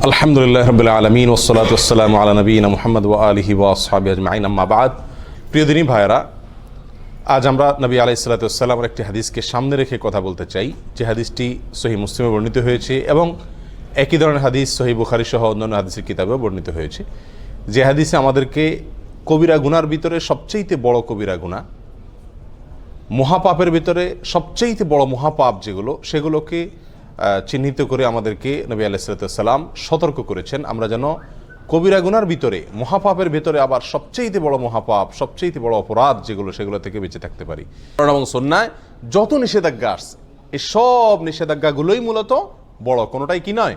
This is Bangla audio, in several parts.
আলহামদুলিল্লাহ রাব্বিল আলামিন ওয়াসসালাতু ওয়াসসালামু আলা নবিয়িনা মুহাম্মদ ওয়া আলিহি ওয়া আসহাবিহি আজমাইন, আম্মা বাদ। প্রিয় দিনী ভাইরা, আজ আমরা নবী আলাইহিস সালাতু ওয়াসসালামের একটি হাদিসকে সামনে রেখে কথা বলতে চাই, যে হাদিসটি সহিহ মুসলিমে বর্ণিত হয়েছে এবং একই ধরনের হাদিস সহিহ বুখারী সহ অন্যান্য হাদিসের কিতাবেও বর্ণিত হয়েছে। যে হাদিসে আমাদেরকে কবিরা গুনার ভিতরে সবচেয়ে বড় কবিরা গুনাহ, মহাপাপের ভিতরে সবচেয়ে বড় মহাপাপ যেগুলো, সেগুলোকে চিহ্নিত করে আমাদেরকে নবী আলাইহিস সালাতু ওয়াসসালাম সতর্ক করেছেন, আমরা যেন কবিরা গুনার ভিতরে, মহাপাপের ভিতরে আবার সবচেয়ে বড় মহাপাপ, সবচেয়ে বড় অপরাধ যেগুলো, সেগুলো থেকে বেঁচে থাকতে পারি। কোরআন এবং সুন্নাহয় যত নিষেধাজ্ঞা আসছে, এই সব নিষেধাজ্ঞাগুলোই মূলত বড়, কোনোটাই কি নয়,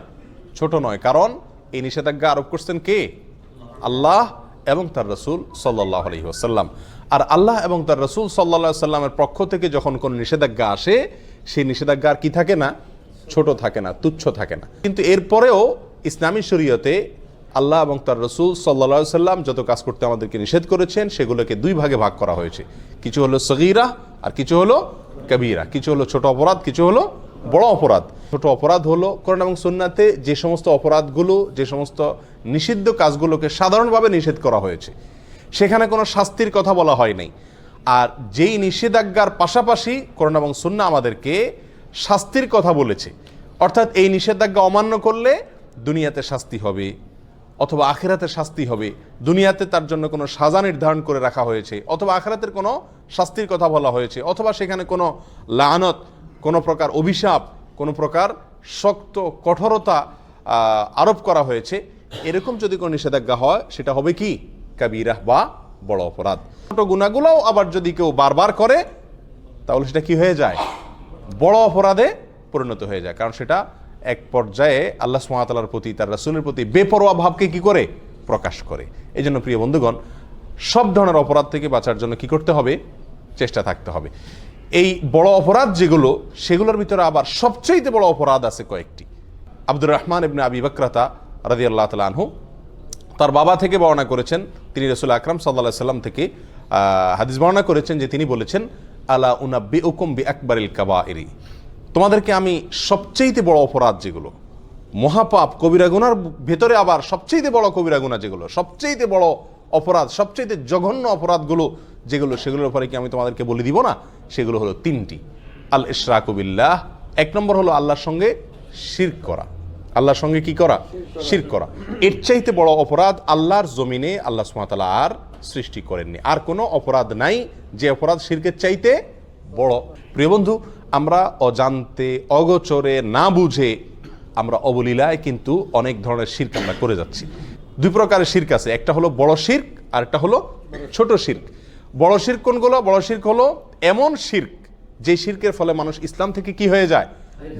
ছোট নয়। কারণ এই নিষেধাজ্ঞা আরোপ করছেন কে? আল্লাহ এবং তার রাসূল সাল্লাল্লাহু আলাইহি ওয়াসাল্লাম। আর আল্লাহ এবং তার রাসূল সাল্লাল্লাহু আলাইহি ওয়াসাল্লামের পক্ষ থেকে যখন কোনো নিষেধাজ্ঞা আসে, সেই নিষেধাজ্ঞা আর কি থাকে না, ছোট থাকে না, তুচ্ছ থাকে না। কিন্তু এরপরেও ইসলামী শরীয়তে আল্লাহ এবং তার রাসূল সাল্লাল্লাহু আলাইহি ওয়াসাল্লাম যত কাজ করতে আমাদেরকে নিষেধ করেছেন, সেগুলোকে দুই ভাগে ভাগ করা হয়েছে। কিছু হলো সগীরা আর কিছু হলো কবীরা। কিছু হলো ছোট অপরাধ, কিছু হলো বড় অপরাধ। ছোট অপরাধ হলো কোরআন এবং সুন্নাতে যে সমস্ত অপরাধগুলো, যে সমস্ত নিষিদ্ধ কাজগুলোকে সাধারণভাবে নিষেধ করা হয়েছে, সেখানে কোনো শাস্তির কথা বলা হয় নাই। আর যেই নিষেধাজ্ঞার পাশাপাশি কোরআন এবং সুন্নাহ আমাদেরকে শাস্তির কথা বলেছে, অর্থাৎ এই নিষেধাজ্ঞা অমান্য করলে দুনিয়াতে শাস্তি হবে অথবা আখিরাতে শাস্তি হবে। দুনিয়াতে তার জন্য কোনো সাজা নির্ধারণ করে রাখা হয়েছে, অথবা আখিরাতের কোনো শাস্তির কথা বলা হয়েছে, অথবা সেখানে কোনো লানত, কোনো প্রকার অভিশাপ, কোনো প্রকার শক্ত কঠোরতা আরোপ করা হয়েছে। এরকম যদি কোনো নিষেধাজ্ঞা হয়, সেটা হবে কি? কাবীরাহ বা বড় অপরাধ। ছোট গুনাহগুলোও আবার যদি কেউ বারবার করে, তাহলে সেটা কি হয়ে যায়? বড় অপরাধে পরিণত হয়ে যায়। কারণ সেটা এক পর্যায়ে আল্লাহ সুবহানাহু ওয়া তাআলার প্রতি, তার রাসূলের প্রতি বেপরোয়া ভাবকে কি করে? প্রকাশ করে। এই জন্য প্রিয় বন্ধুগণ, সব ধরনের অপরাধ থেকে বাঁচার জন্য কি করতে হবে? চেষ্টা থাকতে হবে। এই বড় অপরাধ যেগুলো, সেগুলোর ভিতরে আবার সবচেয়ে বড় অপরাধ আছে কয়েকটি। আব্দুর রহমান ইবনে আবি বকরাতা রাদিয়াল্লাহু তাআলা আনহু তার বাবা থেকে বর্ণনা করেছেন, তিনি রাসূল আকরাম সাল্লাল্লাহু আলাইহি সাল্লাম থেকে হাদিস বর্ণনা করেছেন, যে তিনি বলেছেন, আলা উনাব্বিউকুম বিআকবারিল কাবাইরি, তোমাদেরকে আমি সবচেয়ে বড় অপরাধ যেগুলো, মহাপাপ কবিরা গুনার ভেতরে আবার সবচেয়ে বড় কবিরা গুনাহ যেগুলো, সবচেয়ে বড় অপরাধ, সবচেয়ে জঘন্য অপরাধগুলো যেগুলো, সেগুলোর উপরে কি আমি তোমাদেরকে বলে দিব না? সেগুলো হলো তিনটি। আল ইশরাকু বিল্লাহ, এক নম্বর হলো আল্লাহর সঙ্গে শিরক করা। আল্লাহর সঙ্গে কি করা? শিরক করা। এর চাইতে বড় অপরাধ আল্লাহর জমিনে আল্লাহ সুবহানাহু ওয়া তাআলা আর সৃষ্টি করেননি। আর কোনো অপরাধ নাই যে অপরাধ শিরকের চাইতে বড়। প্রিয় বন্ধু, আমরা অজান্তে, অগোচরে, না বুঝে আমরা অবলীলায় কিন্তু অনেক ধরনের শিরক আমরা করে যাচ্ছি। দুই প্রকারের শিরক আছে, একটা হলো বড় শিরক আর একটা হলো ছোট শিরক। বড় শিরক কোনগুলো? বড় শিরক হলো এমন শিরক যে শিরকের ফলে মানুষ ইসলাম থেকে কি হয়ে যায়?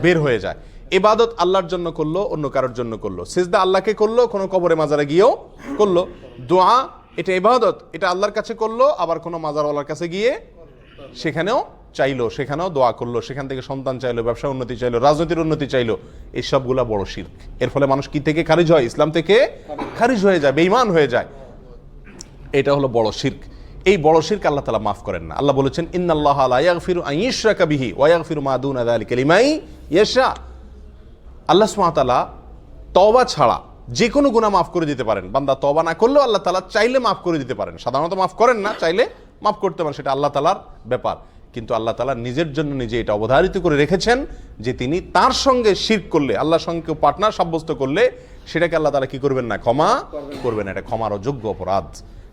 বের হয়ে যায়। ইবাদত আল্লাহর জন্য করলো, অন্য কারোর জন্য করলো। সিজদা আল্লাহকে করলো, কোনো কবরে মাজারে গিয়েও করলো। দোয়া, এটা ইবাদত, এটা আল্লাহর কাছে করলো, আবার কোনো মাজারওয়ালার কাছে গিয়ে সেখানেও চাইলো, সেখানেও দোয়া করলো, সেখান থেকে সন্তান চাইলো, ব্যবসা উন্নতি চাইলো, রাজনীতির উন্নতি চাইলো। এই সবগুলা বড় শিরক। এর ফলে মানুষ কি থেকে খারিজ হয়? ইসলাম থেকে খারিজ হয়ে যায়, বেঈমান হয়ে যায়। এটা হলো বড় শিরক। এই বড় শিরক আল্লাহ তাআলা মাফ করেন না। আল্লাহ বলেছেন, ইন্নাল্লাহা লা ইয়াগফিরু আন ইউশরাকা বিহি ওয়া ইয়াগফিরু মা দুনা যালিকা লিমান ইয়াশা। আল্লাহ সুবহানাহু ওয়া তাআলা তওবা ছাড়া যে কোনো গুনাহ মাফ করে দিতে পারেন। বান্দা তওবা না করলেও আল্লাহ তাআলা চাইলে মাফ করে দিতে পারেন। সাধারণত মাফ করেন না, চাইলে মাফ করতে পারেন, সেটা আল্লাহ তাআলার ব্যাপার। কিন্তু আল্লাহ তাআলা নিজের জন্য নিজে এটা অবধারিত করে রেখেছেন, যে তিনি তার সঙ্গে শিরক করলে, আল্লাহর সঙ্গে কেউ পার্টনার সাব্যস্ত করলে, সেটাকে আল্লাহ তাআলা কি করবেন না? ক্ষমা করবেন না। এটা ক্ষমার অযোগ্য অপরাধ।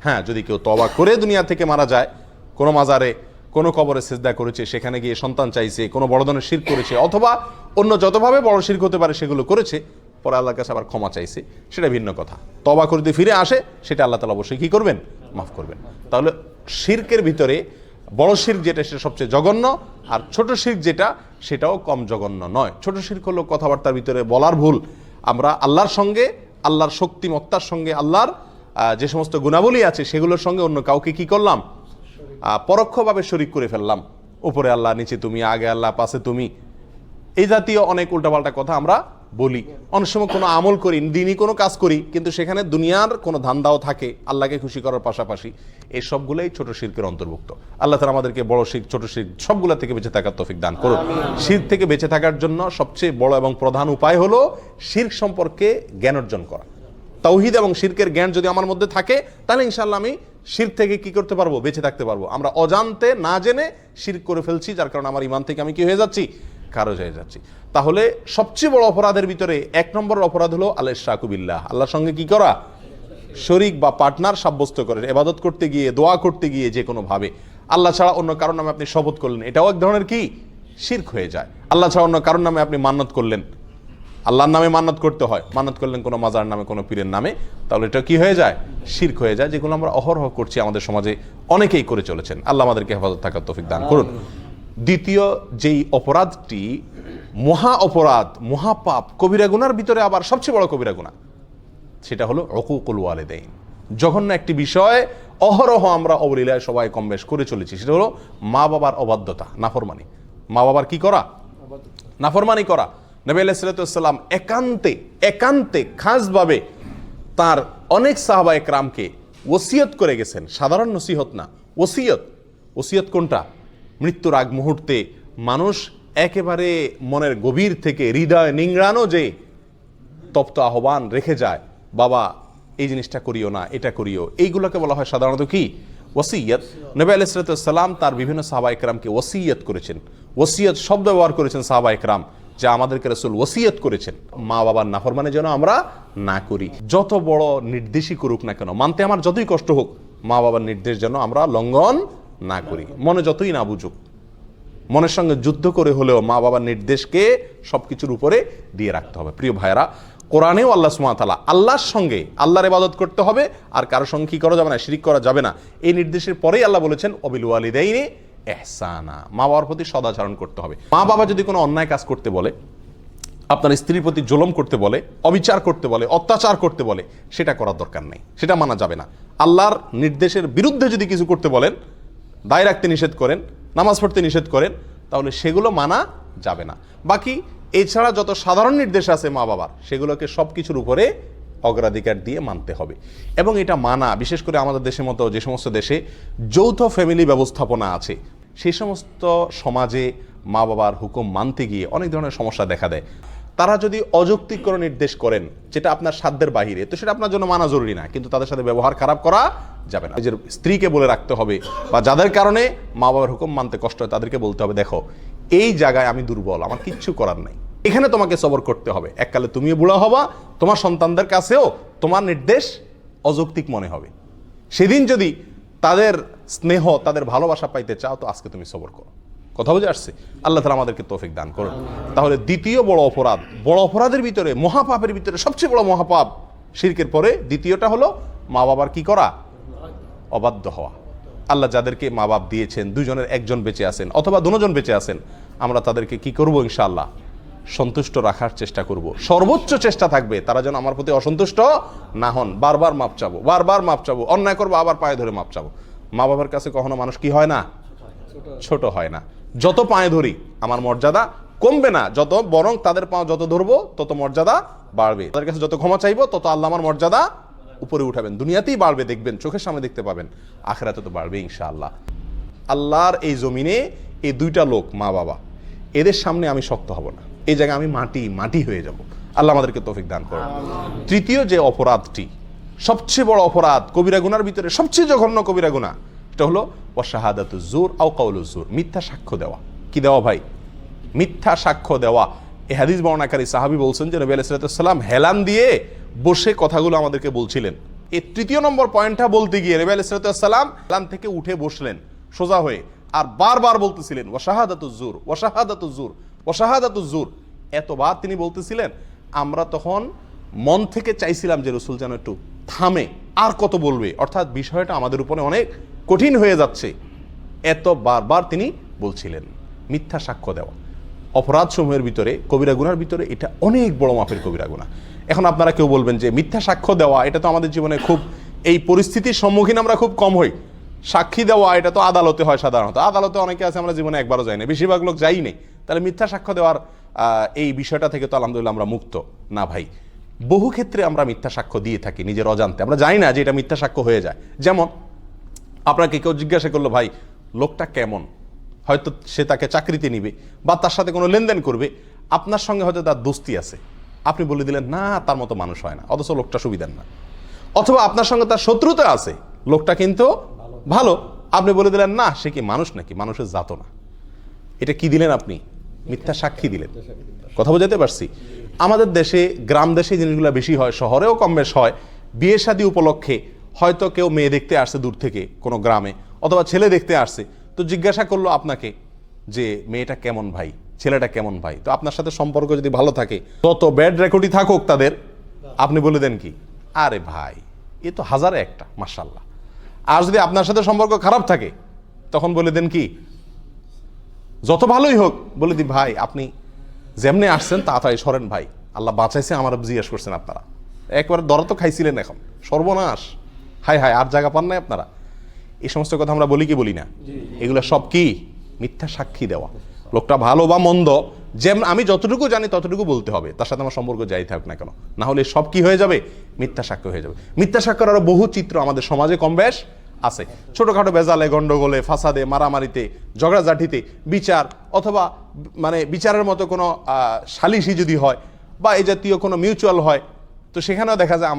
হ্যাঁ, যদি কেউ তওবা করে দুনিয়া থেকে মারা যায়, কোনো মাজারে, কোনো কবরে সিজদা করেছে, সেখানে গিয়ে সন্তান চাইছে, কোনো বড় ধরনের শিরক করেছে, অথবা অন্য যতভাবে বড় শিরক হতে পারে সেগুলো করেছে, পরে আল্লাহর কাছে আবার ক্ষমা চাইছে, সেটা ভিন্ন কথা। তওবা করে যদি ফিরে আসে, সেটা আল্লাহ তাআলা অবশ্যই কি করবেন? মাফ করবেন। তাহলে শিরকের ভিতরে বড় শিরক যেটা, সেটা সবচেয়ে জঘন্য, আর ছোট শিরক যেটা, সেটাও কম জঘন্য নয়। ছোট শিরক হলো কথাবার্তার ভিতরে বলার ভুল। আমরা আল্লাহর সঙ্গে, আল্লাহর শক্তিমত্তার সঙ্গে, আল্লাহর যে সমস্ত গুণাবলী আছে, সেগুলোর সঙ্গে অন্য কাউকে কি করলাম? পরোক্ষভাবে শরীক করে ফেললাম। উপরে আল্লাহ, নিচে তুমি, আগে আল্লাহ, পাশে তুমি, এই জাতীয় অনেক উল্টাপাল্টা কথা আমরা বলি, অনেক সময় কোনো আমল করি, দিনই কোনো কাজ করি, কিন্তু সেখানে দুনিয়ার কোনো ধান্দাও থাকে আল্লাহকে খুশি করার পাশাপাশি। এই সবগুলোই ছোট শিরকের অন্তর্ভুক্ত। আল্লাহ তাআলা আমাদেরকে বড় শিরক, ছোট শিরক সবগুলা থেকে বেঁচে থাকার তৌফিক দান করুন। শিরক থেকে বেঁচে থাকার জন্য সবচেয়ে বড় এবং প্রধান উপায় হলো শিরক সম্পর্কে জ্ঞান অর্জন করা। তাওহীদ এবং শিরকের জ্ঞান যদি আমার মধ্যে থাকে, তাহলে ইনশাআল্লাহ আমি শিরক থেকে কি করতে পারবো? বেঁচে থাকতে পারবো। আমরা অজান্তে না জেনে শিরক করে ফেলছি, যার কারণে আমার ঈমান থেকে আমি কি হয়ে যাচ্ছি? খারজ হয়ে যাচ্ছি। তাহলে সবচেয়ে বড় অপরাধের ভিতরে 1 নম্বর অপরাধ হলো আল-ইশরাকু বিল্লাহ, আল্লাহর সঙ্গে কি করা? শরীক বা পার্টনার সাব্যস্ত করে ইবাদত করতে গিয়ে, দোয়া করতে গিয়ে যে কোনো ভাবে আল্লাহ ছাড়া অন্য কারোর নামে আপনি শপথ করলেন, এটাও এক ধরনের কি? শিরক হয়ে যায়। আল্লাহ ছাড়া অন্য কারোর নামে আপনি মান্নত করলেন, আল্লাহর নামে মান্নত করতে হয়, মান্নত করলেন কোনো মাজার নামে, কোনো পীরের নামে, তাহলে এটা কি হয়ে যায়? শিরক হয়ে যায়, যেগুলো আমরা অহরহ করছি, আমাদের সমাজে অনেকেই করে চলেছেন। আল্লাহ আমাদেরকে হেফাজত থাকার তৌফিক দান করুন। দ্বিতীয় যেই অপরাধটি মহা অপরাধ, মহাপাপ, কবিরা গুনার ভিতরে আবার সবচেয়ে বড় কবিরা গুনাহ, সেটা হলো উকুকুল ওয়ালিদাইন। জঘন্য একটি বিষয়, অহরহ আমরা অবলীলায় সবাই কম বেশ করে চলেছি, সেটা হলো মা বাবার অবাধ্যতা, নাফরমানি। মা বাবার কি করা? নাফরমানি করা। নবী আলাইহিস সালাতু ওয়াস সালাম একান্তে খাসভাবে তার অনেক সাহাবায়ে কেরামকে ওসিয়ত করে গেছেন। সাধারণ নসিহত না, ওসিয়ত কোনটা? মৃত্যুর আগ মুহূর্তে মানুষ একেবারে মনের গভীর থেকে, হৃদয় নিংড়ানো যে তপ্ত আহ্বান রেখে যায়, বাবা এই জিনিসটা করিও না, এটা করিও, এইগুলোকে বলা হয় সাধারণত কি? ওসিয়ত। নবী আলাইহিস সালাতু ওয়াস সালাম তার বিভিন্ন সাহাবায়ে কেরামকে ওসিয়ত করেছেন। ওসিয়ত শব্দ ব্যবহার করেছেন সাহাবায়ে কেরাম, যা আমাদেরকে রাসূল ওসিয়ত করেছেন মা বাবার নাফরমানি যেন আমরা না করি। যত বড় নির্দেশই করুক না কেন, মানতে আমার যতই কষ্ট হোক, মা বাবার নির্দেশ যেন আমরা লঙ্ঘন না করি। মনে যতই না বুঝুক, মনের সঙ্গে যুদ্ধ করে হলেও মা বাবার নির্দেশকে সবকিছুর উপরে দিয়ে রাখতে হবে। প্রিয় ভাইয়েরা, কোরআনেও আল্লাহ সুবহানাহু ওয়া তাআলা আল্লাহর সঙ্গে আল্লাহর ইবাদত করতে হবে, আর কারো সঙ্গে কি করা যাবে না? শিরিক করা যাবে না। এই নির্দেশের পরেই আল্লাহ বলেছেন ওয়াবিল ওয়ালিদাইনি ইহসানা, মা বাবার প্রতি সদাচরণ করতে হবে। মা বাবা যদি কোনো অন্যায় কাজ করতে বলে, আপনার স্ত্রীর প্রতি জুলুম করতে বলে, অবিচার করতে বলে, অত্যাচার করতে বলে, সেটা করার দরকার নেই, সেটা মানা যাবে না। আল্লাহর নির্দেশের বিরুদ্ধে যদি কিছু করতে বলেন, দায় রাখতে নিষেধ করেন, নামাজ পড়তে নিষেধ করেন, তাহলে সেগুলো মানা যাবে না। বাকি এছাড়া যত সাধারণ নির্দেশ আছে মা বাবার, সেগুলোকে সব কিছুর উপরে অগ্রাধিকার দিয়ে মানতে হবে। এবং এটা মানা, বিশেষ করে আমাদের দেশের মতো যে সমস্ত দেশে যৌথ ফ্যামিলি ব্যবস্থাপনা আছে, সেই সমস্ত সমাজে মা বাবার হুকুম মানতে গিয়ে অনেক ধরনের সমস্যা দেখা দেয়। তারা যদি অযৌক্তিক কোনো নির্দেশ করেন যেটা আপনার সাধ্যের বাহিরে, তো সেটা আপনার জন্য মানা জরুরি না, কিন্তু তাদের সাথে ব্যবহার খারাপ করা যাবে না। নিজের স্ত্রীকে বলে রাখতে হবে, বা যাদের কারণে মা বাবার হুকুম মানতে কষ্ট হয় তাদেরকে বলতে হবে, দেখো এই জায়গায় আমি দুর্বল, আমার কিচ্ছু করার নাই, এখানে তোমাকে সবর করতে হবে। এককালে তুমিও বুড়া হবা, তোমার সন্তানদের কাছেও তোমার নির্দেশ অযৌক্তিক মনে হবে। সেদিন যদি তাদের স্নেহ, তাদের ভালোবাসা পাইতে চাও, তো আজকে তুমি সবর করো। কথা বুঝে আসছে? আল্লাহ তাআলা আমাদেরকে তৌফিক দান করুন। তাহলে দ্বিতীয় বড় অপরাধ, বড় অপরাধের ভিতরে, মহাপাপের ভিতরে সবচেয়ে বড় মহাপাপ, শিরকের পরে দ্বিতীয়টা হলো মা বাবার কি করা? অবাধ্য হওয়া। আল্লাহ যাদেরকে মা বাপ দিয়েছেন, দুজনের একজন বেঁচে আছেন অথবা দুজন বেঁচে আছেন, আমরা তাদেরকে কি করব? ইনশাআল্লাহ সন্তুষ্ট রাখার চেষ্টা করব। সর্বোচ্চ চেষ্টা থাকবে তারা যেন আমার প্রতি অসন্তুষ্ট না হন। বারবার মাপ চাবো, বারবার মাপ চাবো, অন্যায় করবো আবার পায়ে ধরে মাপ চাবো। মা বাবার কাছে কখনো মানুষ কি হয় না? ছোট হয় না। যত পায়ে ধরি আমার মর্যাদা কমবে না, যত বরং তাদের পা যত ধরবো তত মর্যাদা বাড়বে। তাদের কাছে যত ক্ষমা চাইবো তত আল্লাহ আমার মর্যাদা উপরে উঠাবেন। দুনিয়াতেই বাড়বে, দেখবেন, চোখের সামনে দেখতে পাবেন, আখিরাতে তো বাড়বে ইনশাআল্লাহ। আল্লাহর এই জমিনে এই দুইটা লোক, মা বাবা, এদের সামনে আমি শক্ত হব না, এই জায়গায় আমি মাটি হয়ে যাব। আল্লাহ আমাদেরকে তৌফিক দান করুন। তৃতীয় যে অপরাধটি, সবচেয়ে বড় অপরাধ, কবিরা গুনার ভিতরে সবচেয়ে জঘন্য কবিরা গুনাহ, এটা হলো ওয়াশাহাদাতুজ জুর আও কাউলুজ জুর, মিথ্যা সাক্ষ্য দেওয়া। কি দেওয়া ভাই? মিথ্যা সাক্ষ্য দেওয়া। এই হাদিস বর্ণনাকারী সাহাবী বলছেন যে নবী আলাইহিস সালাম হেলান দিয়ে বসে কথাগুলো আমাদেরকে বলছিলেন। এই তৃতীয় নম্বর পয়েন্টটা বলতে গিয়ে নবী আলাইহিস সালাম হেলান থেকে উঠে বসলেন সোজা হয়ে, আর বারবার বলতেছিলেন ওয়াশাহাদাতুজ জুর, ওয়াশাহাদাতুজ জুর, ওয়াশাহাদাতুজ জুর। এতবার তিনি বলতেছিলেন, আমরা তখন মন থেকে চাইছিলাম যে রাসূল যেন একটু থামে, আর কত বলবে, অর্থাৎ বিষয়টা আমাদের উপরে অনেক কঠিন হয়ে যাচ্ছে। এত বারবার তিনি বলছিলেন। মিথ্যা সাক্ষ্য দেওয়া অপরাধ সমূহের ভিতরে, কবিরা গুনার ভিতরে এটা অনেক বড় মাপের কবিরা গুনাহ। এখন আপনারা কেউ বলবেন যে মিথ্যা সাক্ষ্য দেওয়া, এটা তো আমাদের জীবনে খুব, এই পরিস্থিতির সম্মুখীন আমরা খুব কম হই। সাক্ষী দেওয়া এটা তো আদালতে হয় সাধারণত, আদালতে অনেকে আছে আমরা জীবনে একবারও যাই না, বেশিরভাগ লোক যাই নেই। তাহলে মিথ্যা সাক্ষ্য দেওয়ার এই বিষয়টা থেকে তো আলহামদুলিল্লাহ আমরা মুক্ত না ভাই। বহু ক্ষেত্রে আমরা মিথ্যা সাক্ষ্য দিয়ে থাকি নিজের অজান্তে, আমরা জানি না যে এটা মিথ্যা সাক্ষ্য হয়ে যায়। যেমন আপনাকে কেউ জিজ্ঞাসা করলো, ভাই লোকটা কেমন, হয়তো সে তাকে চাকরিতে নিবে বা তার সাথে কোনো লেনদেন করবে, আপনার সঙ্গে হয়তো তার দোস্তি আছে, আপনি বলে দিলেন না তার মতো মানুষ হয় না, অথচ লোকটা সুবিধার না। অথবা আপনার সঙ্গে তার শত্রুতা আছে, লোকটা কিন্তু ভালো, আপনি বলে দিলেন না সে কি মানুষ নাকি, মানুষের জাত না। এটা কি দিলেন আপনি? মিথ্যা সাক্ষী দিলেন। কথা বোঝাতে পারছি? আমাদের দেশে, গ্রাম দেশে জিনিসগুলো বেশি হয়, শহরেও কম বেশ হয়। বিয়ে শাদী উপলক্ষে হয়তো কেউ মেয়ে দেখতে আসছে দূর থেকে কোনো গ্রামে, অথবা ছেলে দেখতে আসছে, তো জিজ্ঞাসা করলো আপনাকে যে মেয়েটা কেমন ভাই, ছেলেটা কেমন ভাই। তো আপনার সাথে সম্পর্ক যদি ভালো থাকে, তত ব্যাড রেকর্ডই থাকুক তাদের, আপনি বলে দেন কি, আরে ভাই এ তো হাজারে একটা, মাশাআল্লাহ। আর যদি আপনার সাথে সম্পর্ক খারাপ থাকে, তখন বলে দেন কি, যত ভালোই হোক, বলে দি ভাই আপনি যেমনি আসছেন তাড়াতাড়ি সরেন ভাই, আল্লাহ বাঁচাইছে, আমার জিজ্ঞেস করছেন আপনারা, একবার দরা তো খাইছিলেন, এখন সর্বনাশ, হায় হায়, আর জায়গা পান নাই আপনারা। এই সমস্ত কথা আমরা বলি কি বলি না? এগুলো সব কি? মিথ্যা সাক্ষী দেওয়া। লোকটা ভালো বা মন্দ, যেমন আমি যতটুকু জানি ততটুকু বলতে হবে, তার সাথে আমার সম্পর্ক যাই থাকুক না কেন, না হলে সব কি হয়ে যাবে? মিথ্যা সাক্ষ্য হয়ে যাবে। মিথ্যা সাক্ষ্যের আরো বহু চিত্র আমাদের সমাজে কম বেশ আছে। ছোটখাটো বেজালে, গন্ডগোলে, ফাসাদে, মারামারিতে, ঝগড়াঝাটিতে, বিচার অথবা মানে বিচারের মতো কোনো সালিশি যদি হয় বা এই জাতীয় কোনো মিউচুয়াল হয়, তো সেখানেও দেখা যায়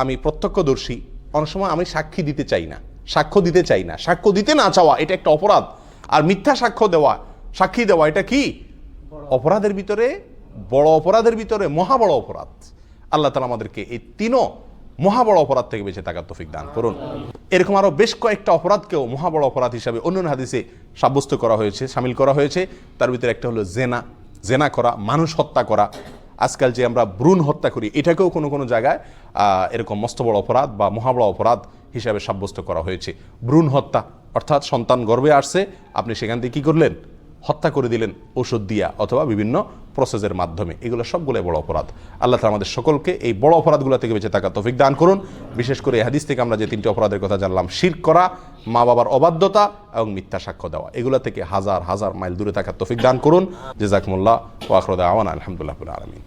আমি প্রত্যক্ষদর্শী, অনেক সময় আমি সাক্ষী দিতে চাই না, সাক্ষ্য দিতে চাই না। সাক্ষ্য দিতে না চাওয়া এটা একটা অপরাধ। আর মিথ্যা সাক্ষ্য দেওয়া, সাক্ষী দেওয়া, এটা কি? অপরাধের ভিতরে, বড় অপরাধের ভিতরে মহা বড় অপরাধ। আল্লাহ তাআলা আমাদেরকে এই তিনও মহা বড় অপরাধ থেকে বেঁচে থাকার তৌফিক দান করুন। এরকম আরো বেশ কয়েকটা অপরাধকেও মহা বড় অপরাধ হিসাবে অন্যান্য হাদিসে সাব্যস্ত করা হয়েছে, শামিল করা হয়েছে। তার ভিতরে একটা হলো জেনা করা, মানুষ হত্যা করা। আজকাল যে আমরা ভ্রূণ হত্যা করি, এটাকেও কোনো কোনো জায়গায় এরকম মস্ত বড় অপরাধ বা মহা বড় অপরাধ হিসাবে সাব্যস্ত করা হয়েছে। ভ্রূণ হত্যা অর্থাৎ সন্তান গর্ভে আসছে, আপনি সেখান থেকে কী করলেন? হত্যা করে দিলেন ওষুধ দিয়া অথবা বিভিন্ন প্রসেসের মাধ্যমে। এগুলো সবগুলো বড় অপরাধ। আল্লাহ তাআলা আমাদের সকলকে এই বড় অপরাধগুলো থেকে বেঁচে থাকার তৌফিক দান করুন। বিশেষ করে এই হাদিস থেকে আমরা যে তিনটি অপরাধের কথা জানলাম, শিরক করা, মা বাবার অবাধ্যতা এবং মিথ্যা সাক্ষ্য দেওয়া, এগুলো থেকে হাজার হাজার মাইল দূরে থাকার তৌফিক দান করুন। জাযাকুমুল্লাহ ওয়া আখিরু দাওয়ানা আলহামদুলিল্লাহি রাব্বিল আলামিন।